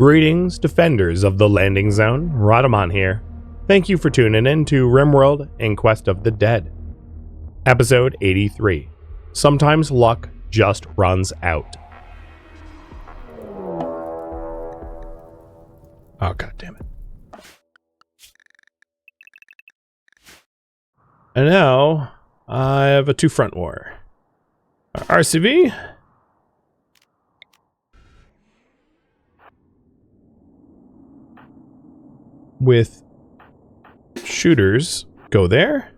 Greetings, defenders of the landing zone. Rhadamant here. Thank you for tuning in to RimWorld Inquest of the Dead. Episode 83. Sometimes luck just runs out. Oh, god damn it. And now, I have a two-front war. RCV. With shooters, go there.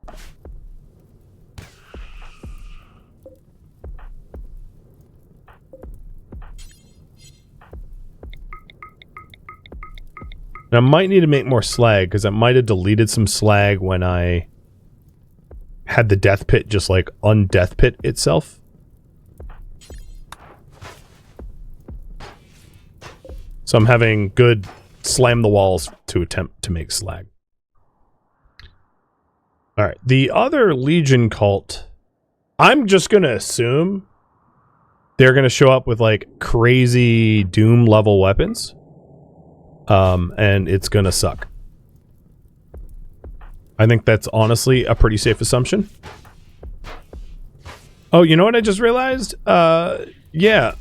And I might need to make more slag, because I might have deleted some slag when I had the death pit just like undeath pit itself. So I'm having good slam the walls to attempt to make slag. Alright, the other Legion cult, I'm just gonna assume they're gonna show up with like crazy Doom level weapons. And it's gonna suck. I think that's honestly a pretty safe assumption. Oh, you know what I just realized? Yeah.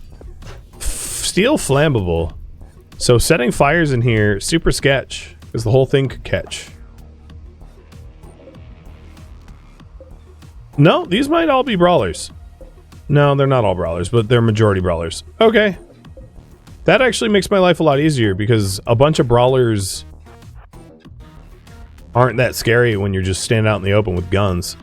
Steel flammable. So setting fires in here, super sketch, because the whole thing could catch. No, these might all be brawlers. No, they're not all brawlers, but they're majority brawlers. Okay. That actually makes my life a lot easier, because a bunch of brawlers aren't that scary when you're just standing out in the open with guns.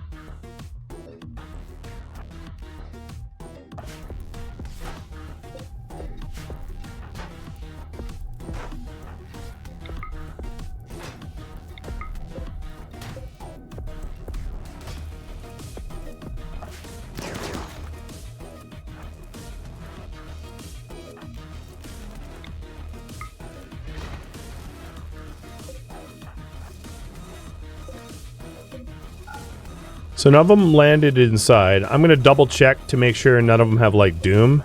So none of them landed inside. I'm going to double check to make sure none of them have, like, Doom.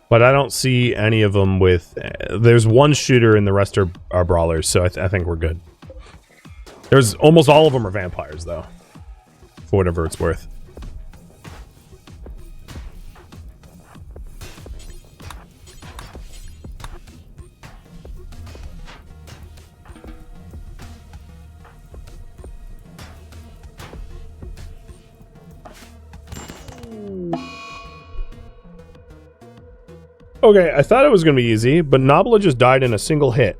But I don't see any of them with... there's one shooter and the rest are brawlers, so I think we're good. There's... almost all of them are vampires, though. For whatever it's worth. Okay, I thought it was going to be easy, but Nobla just died in a single hit.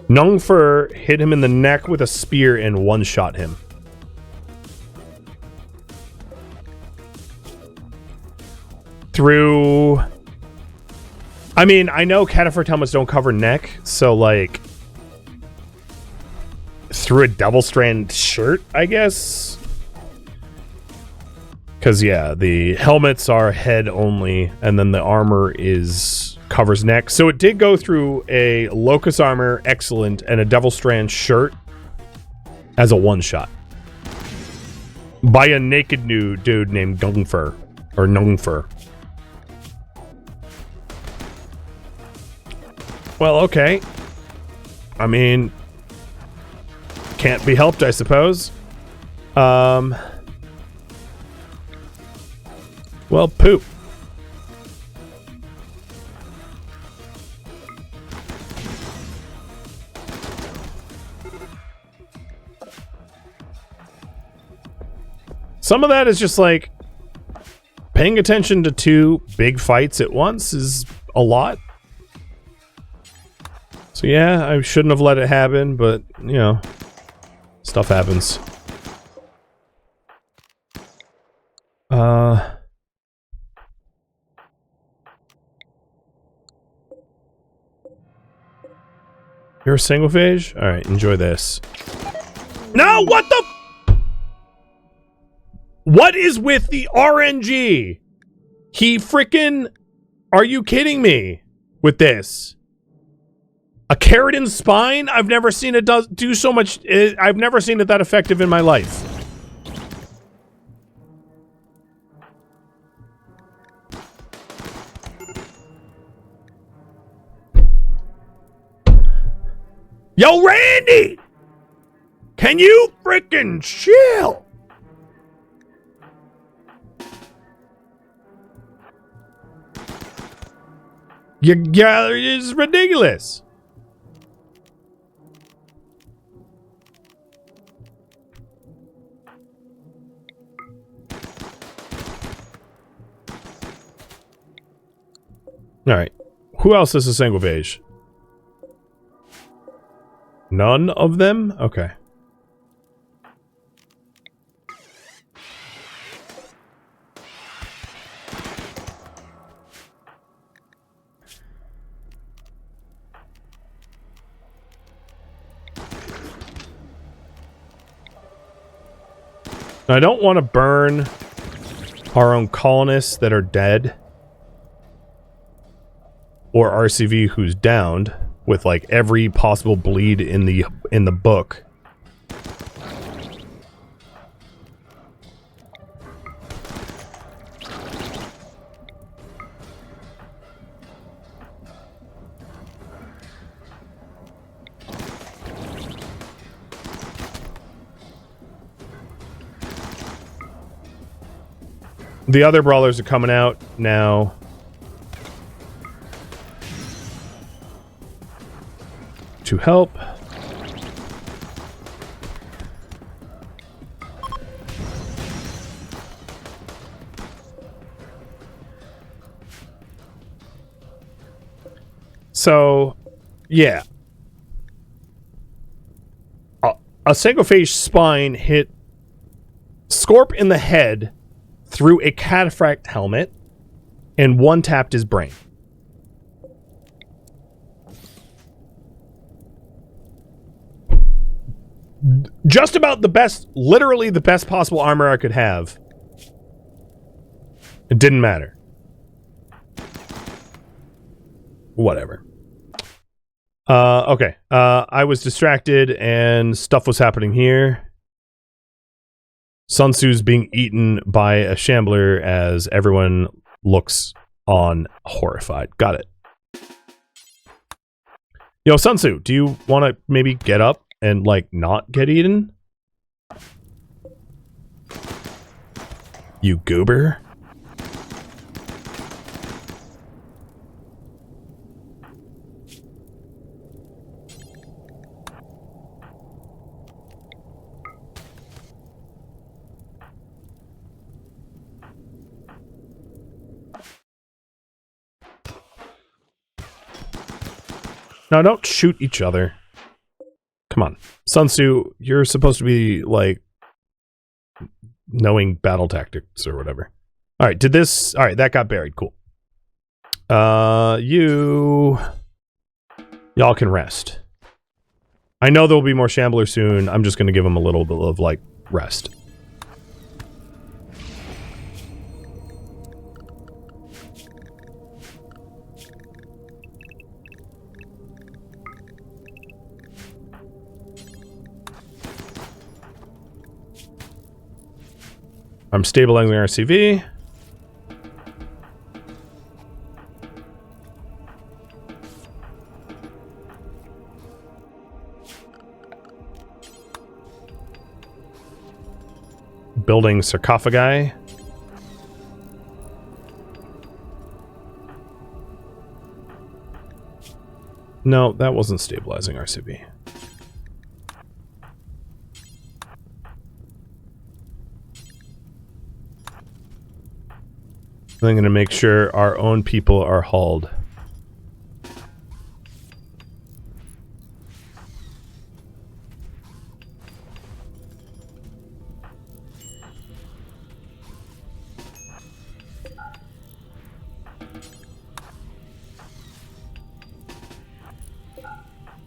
Nungfer hit him in the neck with a spear and one-shot him. Through... I mean, I know cadaver helmets don't cover neck, so like... through a double strand shirt, I guess? Because, yeah, the helmets are head only, and then the armor covers neck. So it did go through a Locust armor, excellent, and a Devil Strand shirt as a one-shot. By a naked nude dude named Nungfer. Or Nungfer. Well, okay. I mean... can't be helped, I suppose. Well, poop. Some of that is just like paying attention to two big fights at once is a lot. So yeah, I shouldn't have let it happen, but you know, stuff happens. You're a single phage? Alright, enjoy this. No, what the? What is with the RNG? He freaking... Are you kidding me with this? A keratin spine? I've never seen it do so much... I've never seen it that effective in my life. Yo, Randy! Can you frickin' chill? Yeah, it's ridiculous. All right. Who else is a single page? None of them? Okay. I don't want to burn our own colonists that are dead. Or RCV who's downed with like every possible bleed in the book. The other brawlers are coming out now. To help. So, yeah. A single phase spine hit Scorp in the head through a cataphract helmet and one tapped his brain. Just about the best, literally the best possible armor I could have. It didn't matter. Whatever. Okay. I was distracted and stuff was happening here. Sun Tzu's being eaten by a shambler as everyone looks on horrified. Got it. Yo, Sun Tzu, do you want to maybe get up and, like, not get eaten? You goober. No, don't shoot each other. Come on. Sun Tzu, you're supposed to be, like, knowing battle tactics or whatever. Alright, did this... Alright, that got buried. Cool. Y'all can rest. I know there'll be more shamblers soon. I'm just gonna give them a little bit of, like, rest. I'm stabilizing the RCV. Building sarcophagi. No, that wasn't stabilizing RCV. I'm going to make sure our own people are hauled.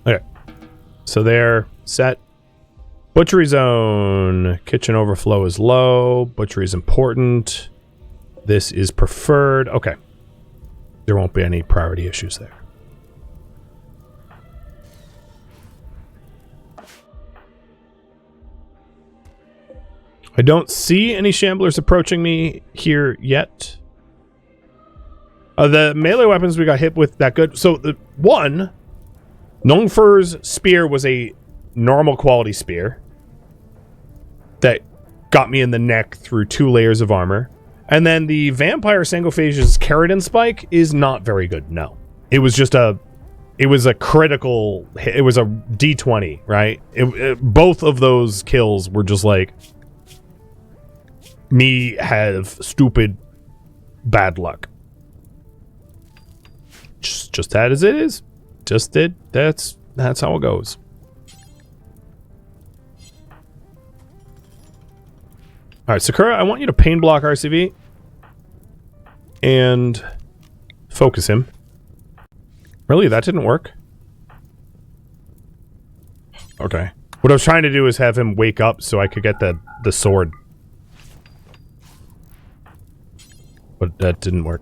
Okay. So they're set. Butchery zone. Kitchen overflow is low. Butchery is important. This is preferred. Okay. There won't be any priority issues there. I don't see any shamblers approaching me here yet. The melee weapons we got hit with that good. So the one Nongfur's spear was a normal quality spear that got me in the neck through 2 layers of armor. And then the Vampire Sangophage's Keratin Spike is not very good, no. It was just a critical, it was a D20, right? Both of those kills were just like, me have stupid bad luck. Just that as it is. Just did. That's how it goes. Alright, Sakura, I want you to pain block RCV and focus him. Really? That didn't work? Okay. What I was trying to do is have him wake up so I could get the sword. But that didn't work.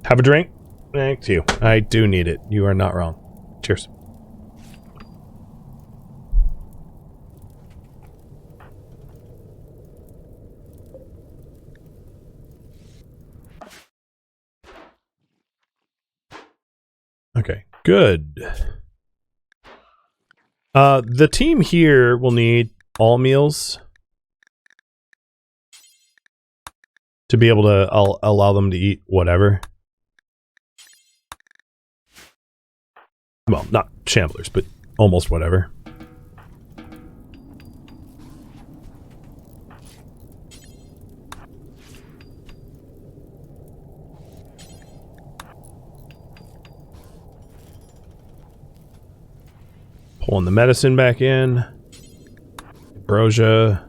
Have a drink? Thank you. I do need it. You are not wrong. Cheers. Okay, good. The team here will need all meals to be able to allow them to eat whatever. Well, not shamblers, but almost whatever. Pulling the medicine back in. Ambrosia.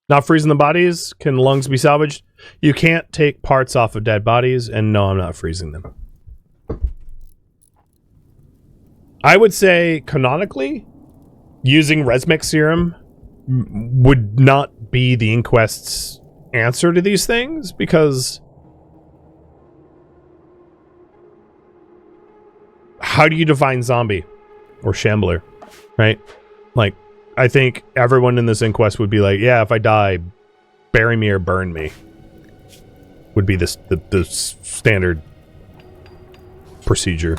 Not freezing the bodies? Can lungs be salvaged? You can't take parts off of dead bodies, and no, I'm not freezing them. I would say, canonically, using Resmix Serum would not be the Inquest's answer to these things, because how do you define zombie or shambler, right? Like, I think everyone in this Inquest would be like, yeah, if I die, bury me or burn me. Would be the standard procedure.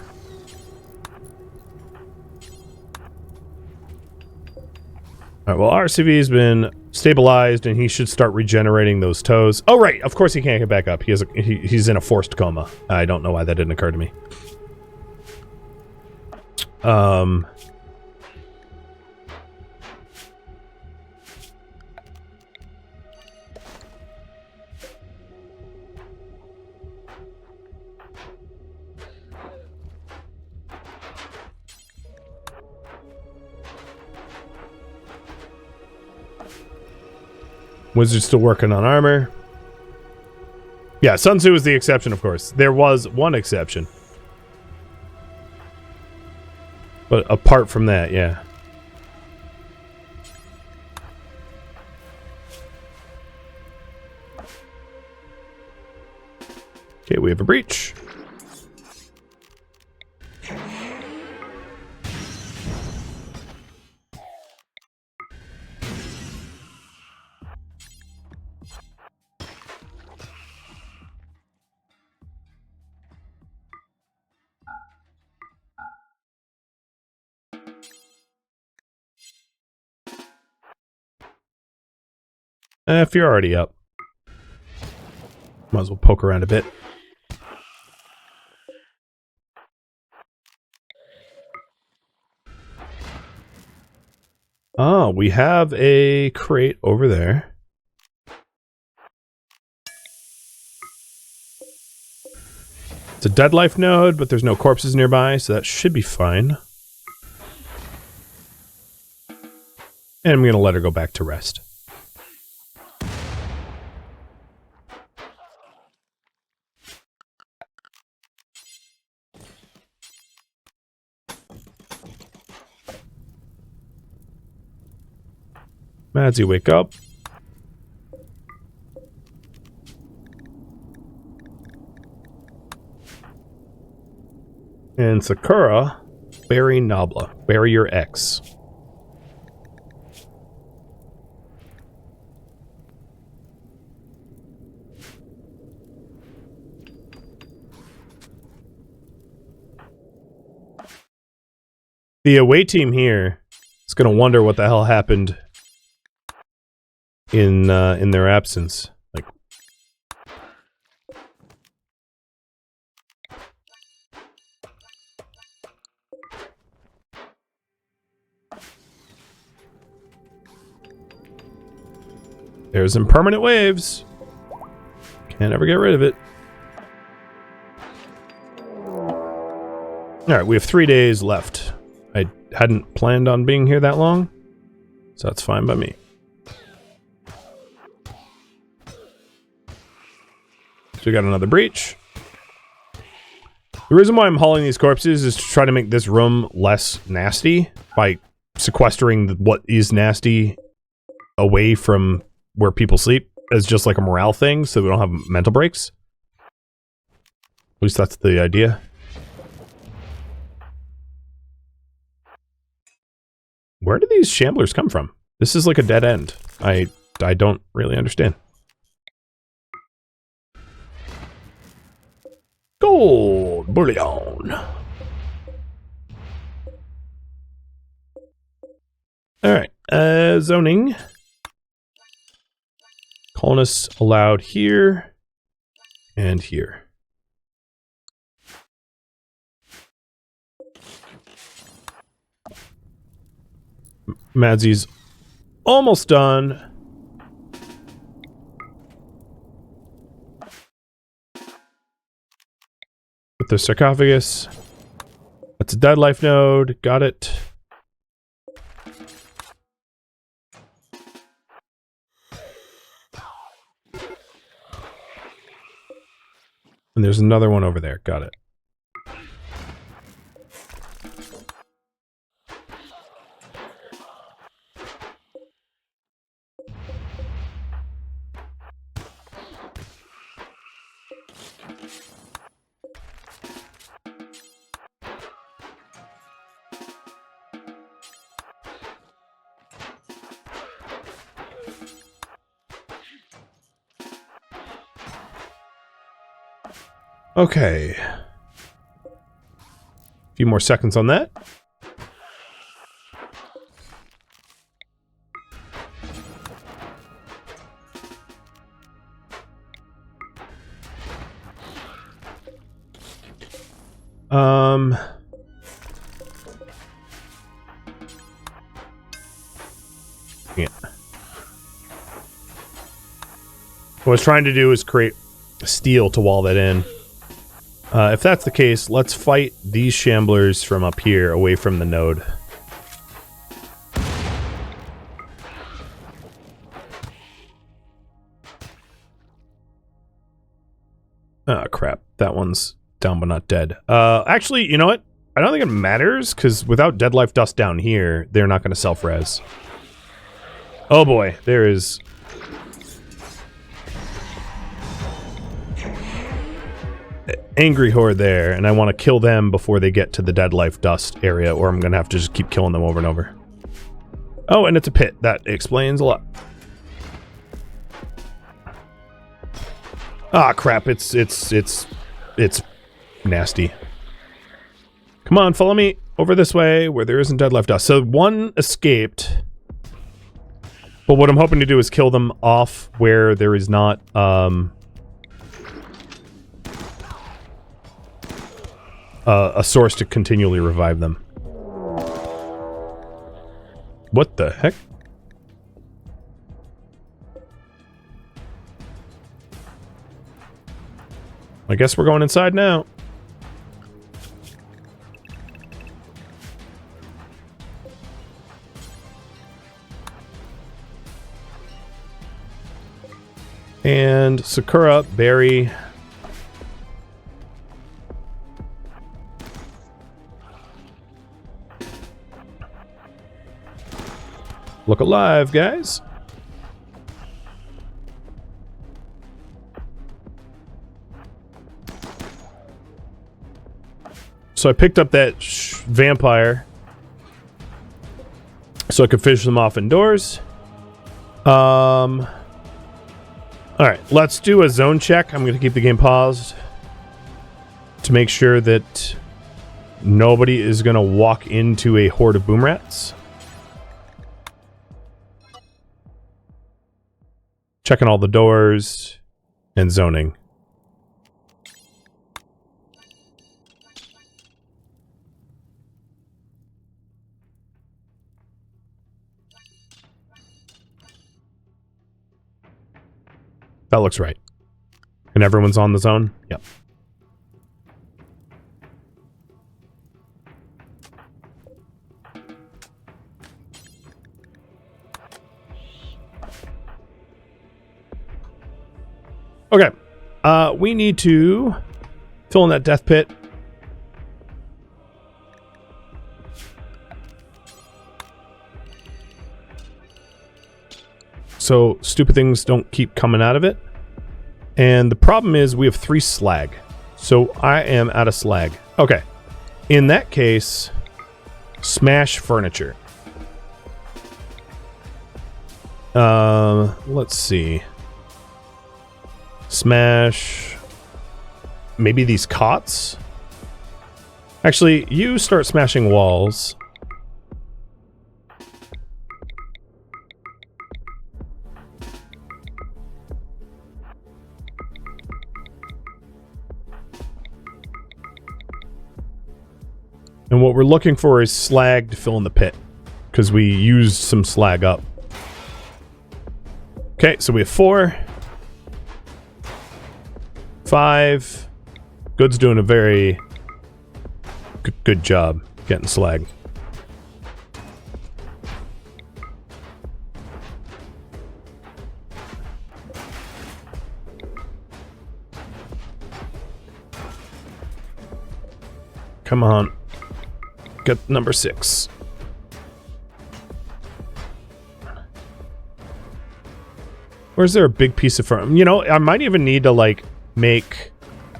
Alright, well, RCV's been stabilized, and he should start regenerating those toes. Oh, right, of course he can't get back up. He's in a forced coma. I don't know why that didn't occur to me. Wizard's still working on armor. Yeah, Sun Tzu is the exception, of course. There was one exception. But apart from that, yeah. Okay, we have a breach. If you're already up, might as well poke around a bit. Oh, we have a crate over there. It's a dead life node, but there's no corpses nearby, so that should be fine. And I'm going to let her go back to rest. Madsy, wake up. And Sakura, bury Nabla. Bury your ex. The away team here is going to wonder what the hell happened in their absence. Like, there's impermanent waves. Can't ever get rid of it. All right, we have 3 days left. I hadn't planned on being here that long, so that's fine by me. So we got another breach. The reason why I'm hauling these corpses is to try to make this room less nasty by sequestering what is nasty away from where people sleep as just like a morale thing, so we don't have mental breaks. At least that's the idea. Where do these shamblers come from? This is like a dead end. I don't really understand. Gold bullion. Alright, zoning. Colonists allowed here and here. Madsy's almost done. With the sarcophagus. That's a dead life node. Got it. And there's another one over there. Got it. Okay. A few more seconds on that. Yeah. What I was trying to do is create steel to wall that in. If that's the case, let's fight these shamblers from up here, away from the node. Oh, crap. That one's down but not dead. Actually, you know what? I don't think it matters, because without dead life dust down here, they're not going to self-res. Oh boy, there is... angry horde there, and I want to kill them before they get to the dead life dust area, or I'm gonna have to just keep killing them over and over. Oh, and it's a pit. That explains a lot. Ah, crap. It's nasty. Come on, follow me over this way where there isn't dead life dust. So one escaped, but what I'm hoping to do is kill them off where there is not a source to continually revive them. What the heck? I guess we're going inside now. And Sakura, Barry... Look alive, guys. So I picked up that vampire so I could finish them off indoors. All right, let's do a zone check. I'm going to keep the game paused to make sure that nobody is going to walk into a horde of boom rats. Checking all the doors and zoning. That looks right. And everyone's on the zone? Yep. Okay. We need to fill in that death pit. So stupid things don't keep coming out of it. And the problem is we have 3 slag. So I am out of slag. Okay. In that case, smash furniture. Let's see. Smash maybe these cots. Actually, you start smashing walls. And what we're looking for is slag to fill in the pit, because we used some slag up. Okay, so we have 4. 5. Good's doing a very good job getting slag. Come on. Get number 6. Or is there a big piece of furniture? You know, I might even need to, like, make...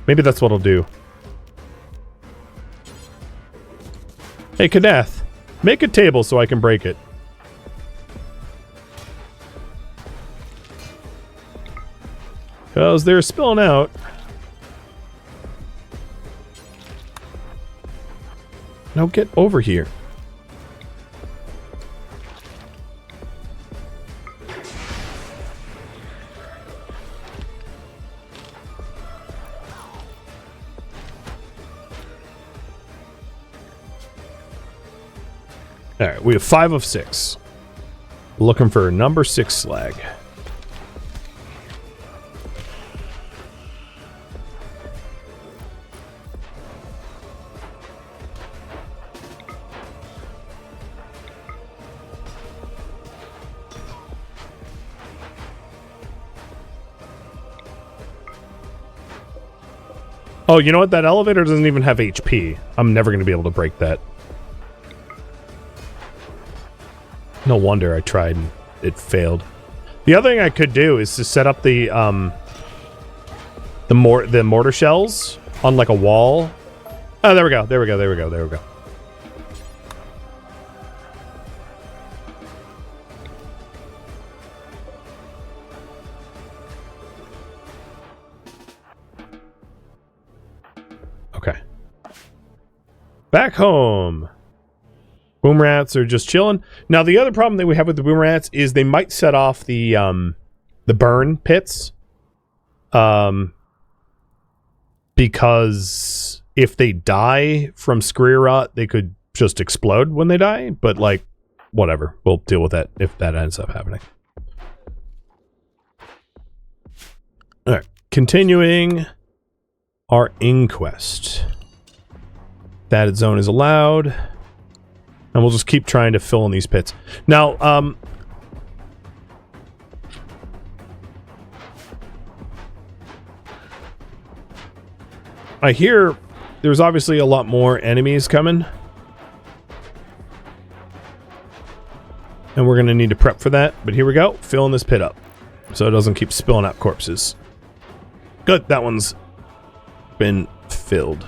Maybe that's what I'll do. Hey, Kadath, make a table so I can break it. Because they're spilling out. Now get over here. Alright, we have 5 of 6. Looking for number 6 slag. Oh, you know what? That elevator doesn't even have HP. I'm never going to be able to break that. No wonder I tried and it failed. The other thing I could do is to set up the mortar shells on like a wall. Oh, there we go. There we go. There we go. There we go. Okay. Back home. Boom rats are just chilling. Now, the other problem that we have with the boom rats is they might set off the burn pits. Because if they die from screw rot, they could just explode when they die. But, like, whatever. We'll deal with that if that ends up happening. Alright. Continuing our Inquest. That zone is allowed. And we'll just keep trying to fill in these pits. Now, I hear there's obviously a lot more enemies coming. And we're going to need to prep for that. But here we go. Filling this pit up. So it doesn't keep spilling out corpses. Good. That one's been filled.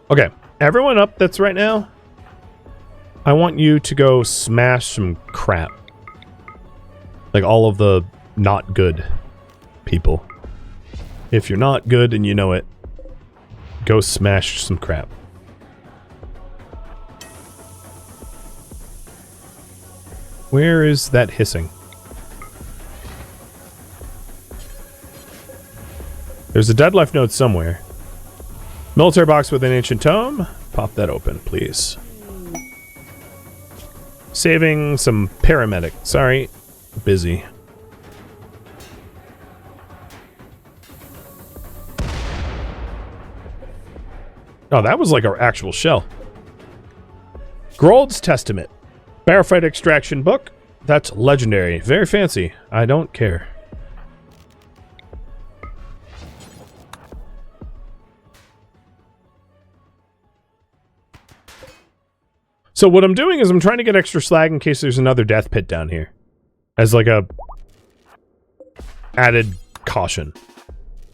Okay, everyone up that's right now, I want you to go smash some crap. Like all of the not good people. If you're not good and you know it, go smash some crap. Where is that hissing? There's a dead life node somewhere. Military box with an ancient tome. Pop that open, please. Saving some paramedic. Sorry, busy. Oh, that was like our actual shell. Grold's Testament. Barophyte extraction book. That's legendary. Very fancy. I don't care. So what I'm doing is I'm trying to get extra slag in case there's another death pit down here. As like a added caution.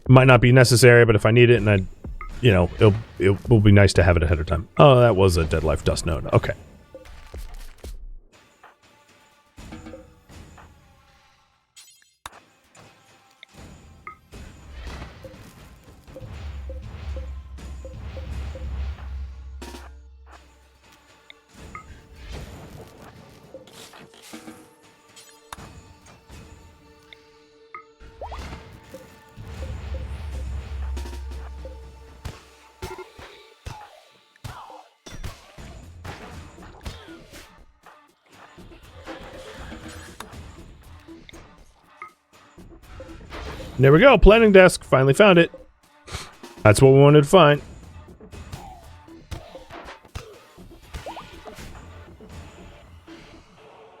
Might not be necessary, but if I need it and I, you know, it will be nice to have it ahead of time. Oh, that was a dead life dust node. Okay. There we go, planning desk. Finally found it. That's what we wanted to find.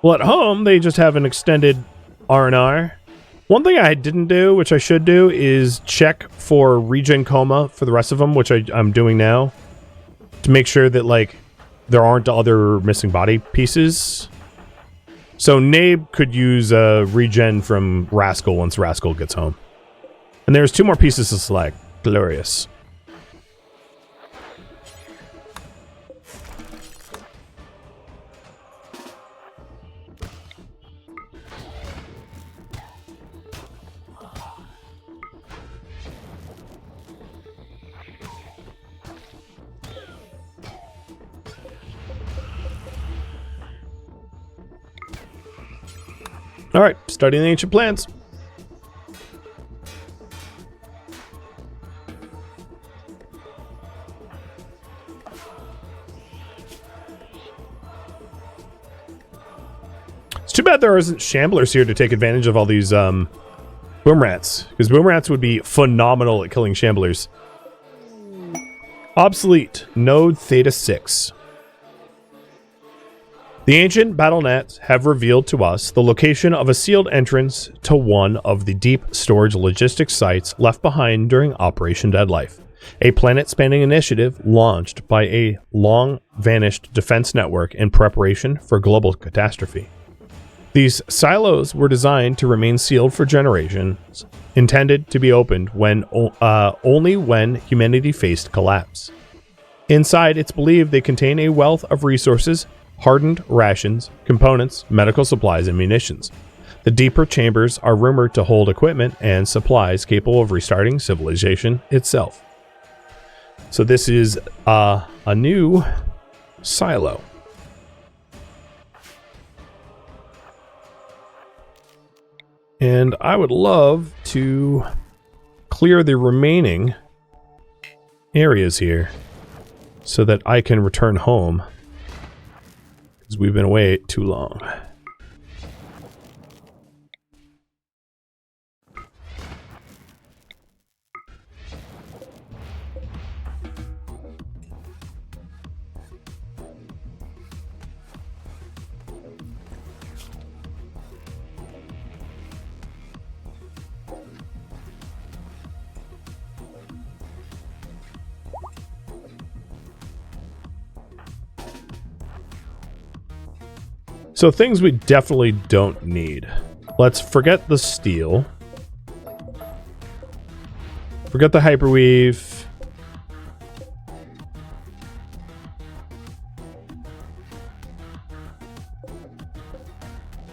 Well, at home, they just have an extended R&R. One thing I didn't do, which I should do, is check for regen coma for the rest of them, which I'm doing now. To make sure that, like, there aren't other missing body pieces. So Nabe could use a regen from Rascal once Rascal gets home. And there's 2 more pieces of slag. Glorious. All right, studying the ancient plans. Too bad there isn't shamblers here to take advantage of all these boom rats, because boom rats would be phenomenal at killing shamblers. Obsolete node theta 6. The ancient battle nets have revealed to us the location of a sealed entrance to one of the deep storage logistics sites left behind during Operation Deadlife, a planet-spanning initiative launched by a long-vanished defense network in preparation for global catastrophe. These silos were designed to remain sealed for generations, intended to be opened when only when humanity faced collapse. Inside, it's believed they contain a wealth of resources, hardened rations, components, medical supplies, and munitions. The deeper chambers are rumored to hold equipment and supplies capable of restarting civilization itself. So this is a new silo. And I would love to clear the remaining areas here so that I can return home, because we've been away too long. So things we definitely don't need. Let's forget the steel. Forget the hyperweave.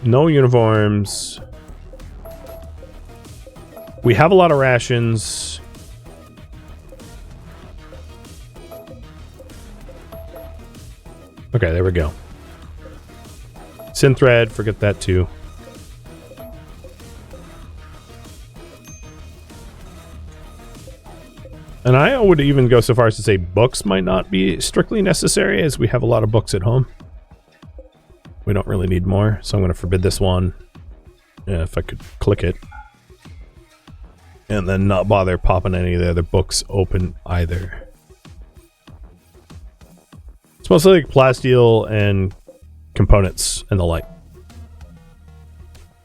No uniforms. We have a lot of rations. Okay, there we go. Synthread, forget that too. And I would even go so far as to say books might not be strictly necessary, as we have a lot of books at home. We don't really need more, so I'm going to forbid this one. Yeah, if I could click it. And then not bother popping any of the other books open either. It's mostly like plasteel and components and the like.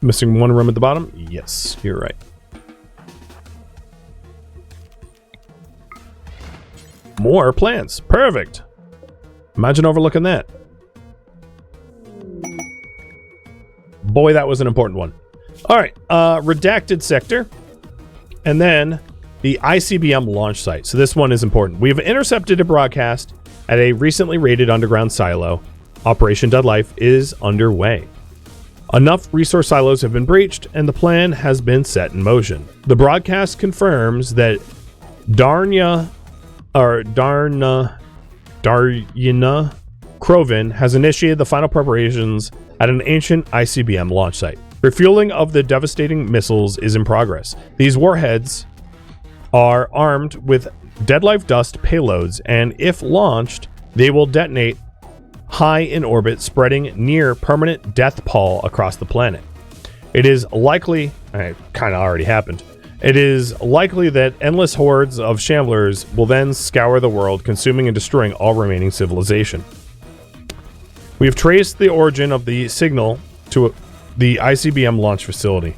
Missing one room at the bottom? Yes, you're right. More plants. Perfect. Imagine overlooking that. Boy, that was an important one. All right. Redacted sector. And then the ICBM launch site. So this one is important. We have intercepted a broadcast at a recently raided underground silo. Operation Dead Life is underway. Enough resource silos have been breached, and the plan has been set in motion. The broadcast confirms that Daryna Krovan has initiated the final preparations at an ancient ICBM launch site. Refueling of the devastating missiles is in progress. These warheads are armed with Dead Life dust payloads, and if launched, they will detonate high in orbit, spreading near permanent death pall across the planet. It is likely, it kind of already happened, it is likely that endless hordes of shamblers will then scour the world, consuming and destroying all remaining civilization. We have traced the origin of the signal to the ICBM launch facility.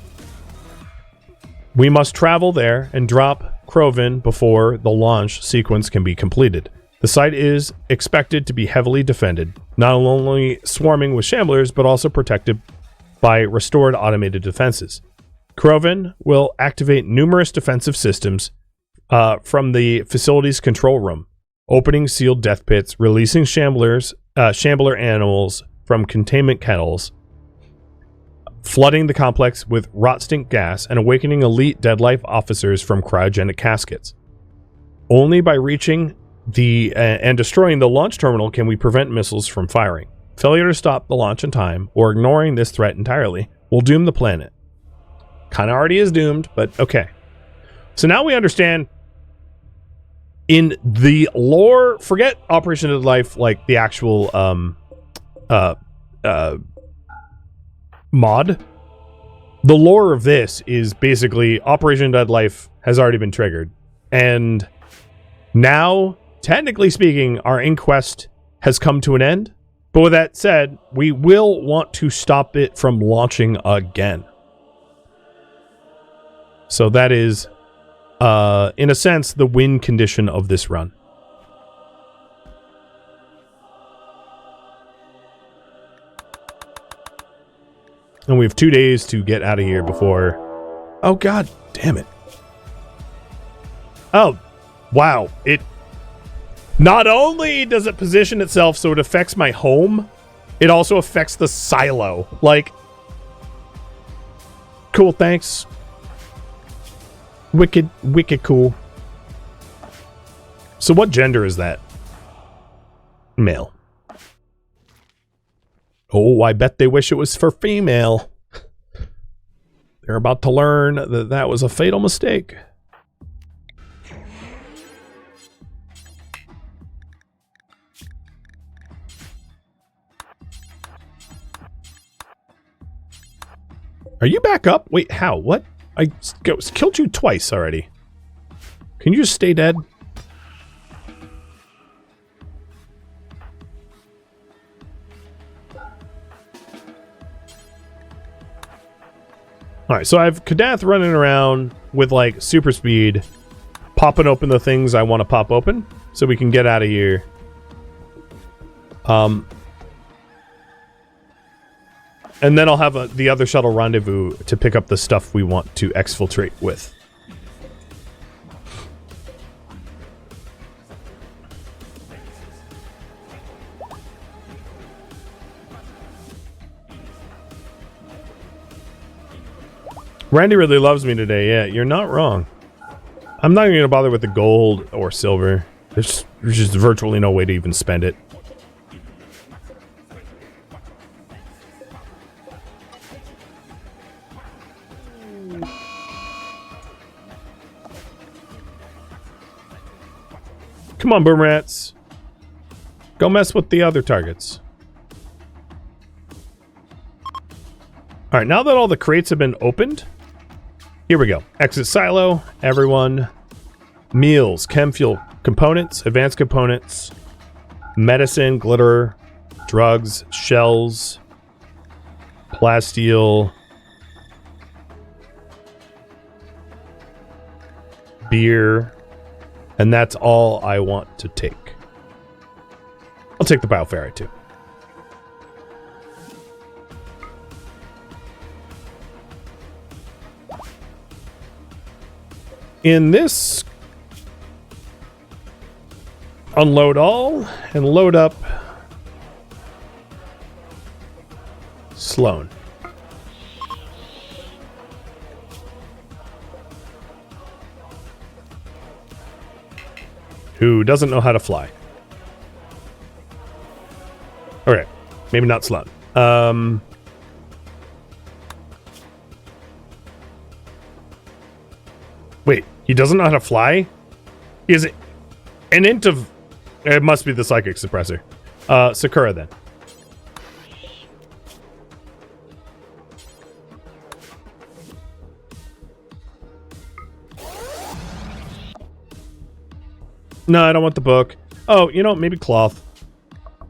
We must travel there and drop Krovan before the launch sequence can be completed. The site is expected to be heavily defended, not only swarming with shamblers, but also protected by restored automated defenses. Krovan will activate numerous defensive systems from the facility's control room, opening sealed death pits, releasing shambler animals from containment kennels, flooding the complex with rot stink gas, and awakening elite Dead Life officers from cryogenic caskets. Only by reaching and destroying the launch terminal can we prevent missiles from firing. Failure to stop the launch in time, or ignoring this threat entirely, will doom the planet. Kind of already is doomed, but okay. So now we understand in the lore, forget Operation Dead Life, like the actual mod. The lore of this is basically Operation Dead Life has already been triggered. And now, technically speaking, our Inquest has come to an end. But with that said, we will want to stop it from launching again. So that is, in a sense, the win condition of this run. And we have 2 days to get out of here before... Oh, god damn it. Oh, wow. It... Not only does it position itself so it affects my home, it also affects the silo. Like... Cool, thanks. Wicked cool. So what gender is that? Male. Oh, I bet they wish it was for female. They're about to learn that that was a fatal mistake. Are you back up? Wait, how? What? I killed you twice already. Can you just stay dead? Alright, so I have Kadath running around with like super speed, popping open the things I want to pop open so we can get out of here. And then I'll have the other shuttle rendezvous to pick up the stuff we want to exfiltrate with. Randy really loves me today. Yeah, you're not wrong. I'm not even going to bother with the gold or silver. There's just virtually no way to even spend it. Come on, boom rats. Go mess with the other targets. Alright, now that all the crates have been opened, here we go. Exit silo, everyone. Meals, chem fuel, components, advanced components, medicine, glitter, drugs, shells, plasteel, beer, and that's all I want to take. I'll take the bioferrite too. In this, unload all and load up Sloan. Who doesn't know how to fly. Okay, maybe not Sloan. Wait, he doesn't know how to fly? He has an int of... It must be the psychic suppressor. Sakura then. No, I don't want the book. Oh, you know, maybe cloth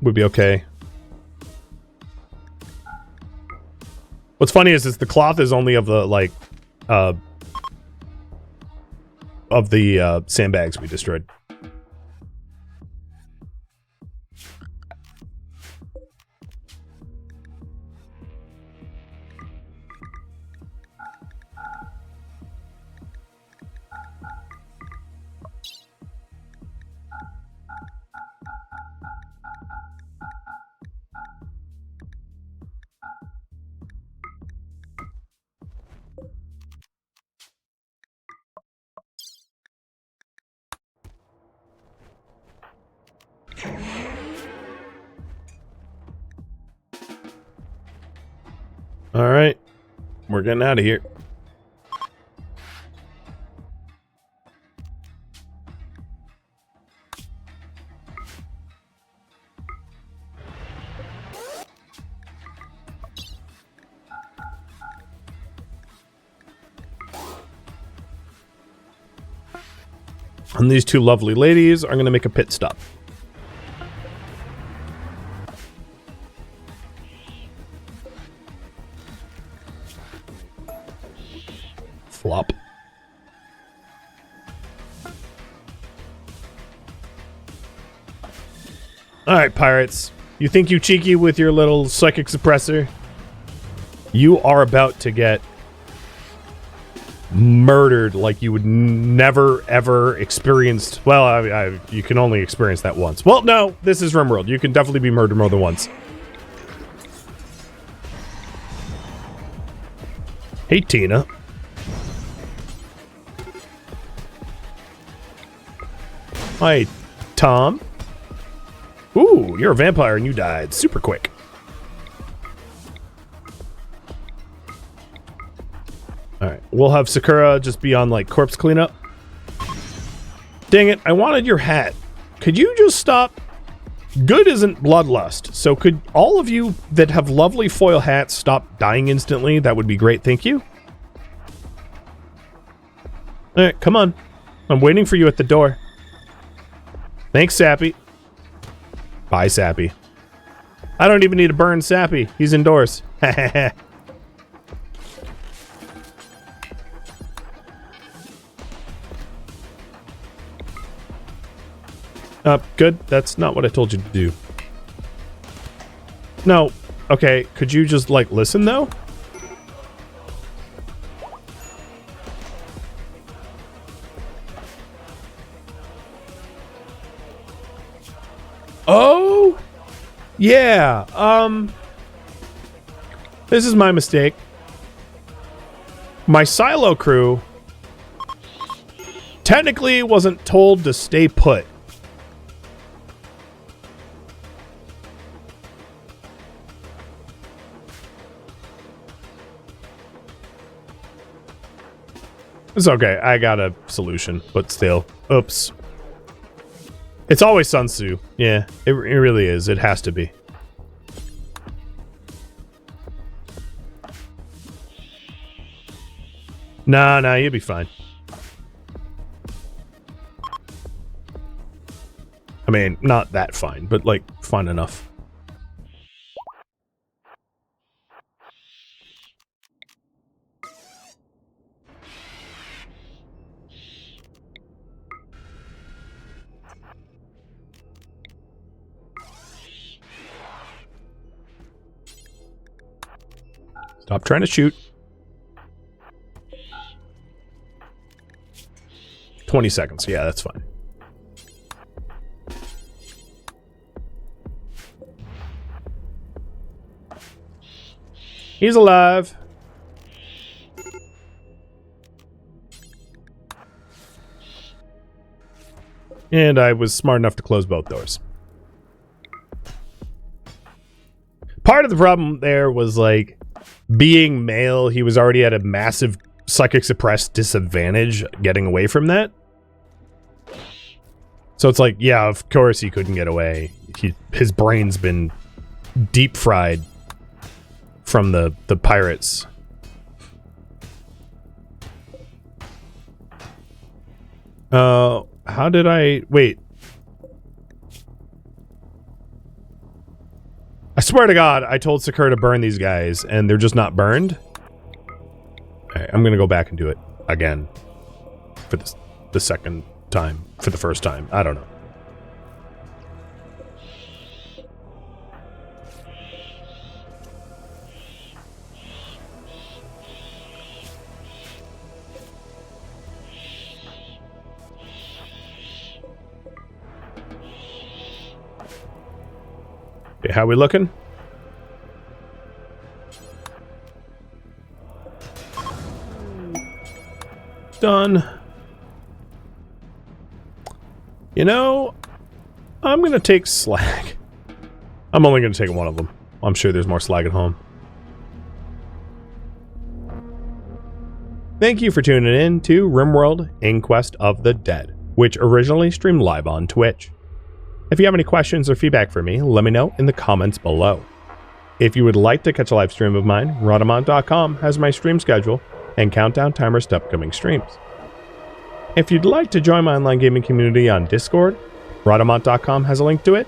would be okay. What's funny is the cloth is only of the, like, of the sandbags we destroyed. All right, we're getting out of here. And these two lovely ladies are going to make a pit stop. Flop. Alright, pirates. You think you cheeky with your little psychic suppressor? You are about to get murdered like you would never, ever experienced. Well, you can only experience that once. Well, no, this is RimWorld. You can definitely be murdered more than once. Hey, Tina. Hi, Tom. Ooh, you're a vampire and you died super quick. Alright, we'll have Sakura just be on, like, corpse cleanup. Dang it, I wanted your hat. Could you just stop? Good isn't bloodlust, so could all of you that have lovely foil hats stop dying instantly? That would be great, thank you. Alright, come on. I'm waiting for you at the door. Thanks, Sappy. Bye, Sappy. I don't even need to burn Sappy. He's indoors. Good. That's not what I told you to do. No. Okay, could you just, like, listen, though? Oh, yeah. This is my mistake. My silo crew technically wasn't told to stay put. It's okay. I got a solution, but still. Oops. It's always Sun Tzu. Yeah, it really is. It has to be. Nah, you'll be fine. I mean, not that fine, but like fine enough. Stop trying to shoot. 20 seconds. Yeah, that's fine. He's alive. And I was smart enough to close both doors. Part of the problem there was like being male, he was already at a massive psychic suppressed disadvantage getting away from that. So it's like, yeah, of course he couldn't get away. His brain's been deep fried from the pirates. How did I... Wait. I swear to God, I told Sakura to burn these guys, and they're just not burned. Alright, I'm gonna go back and do it again. For the second time. For the first time. I don't know. Okay, how we looking? Done. You know, I'm gonna take slag. I'm only gonna take one of them. I'm sure there's more slag at home. Thank you for tuning in to RimWorld Inquest of the Dead, which originally streamed live on Twitch. If you have any questions or feedback for me, let me know in the comments below. If you would like to catch a live stream of mine, Rhadamant.com has my stream schedule and countdown timers to upcoming streams. If you'd like to join my online gaming community on Discord, Rhadamant.com has a link to it,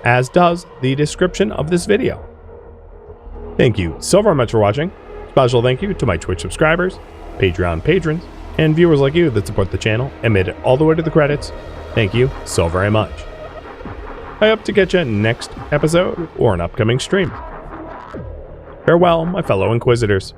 as does the description of this video. Thank you so very much for watching. Special thank you to my Twitch subscribers, Patreon patrons, and viewers like you that support the channel and made it all the way to the credits. Thank you so very much. I hope to catch you next episode or an upcoming stream. Farewell, my fellow Inquisitors.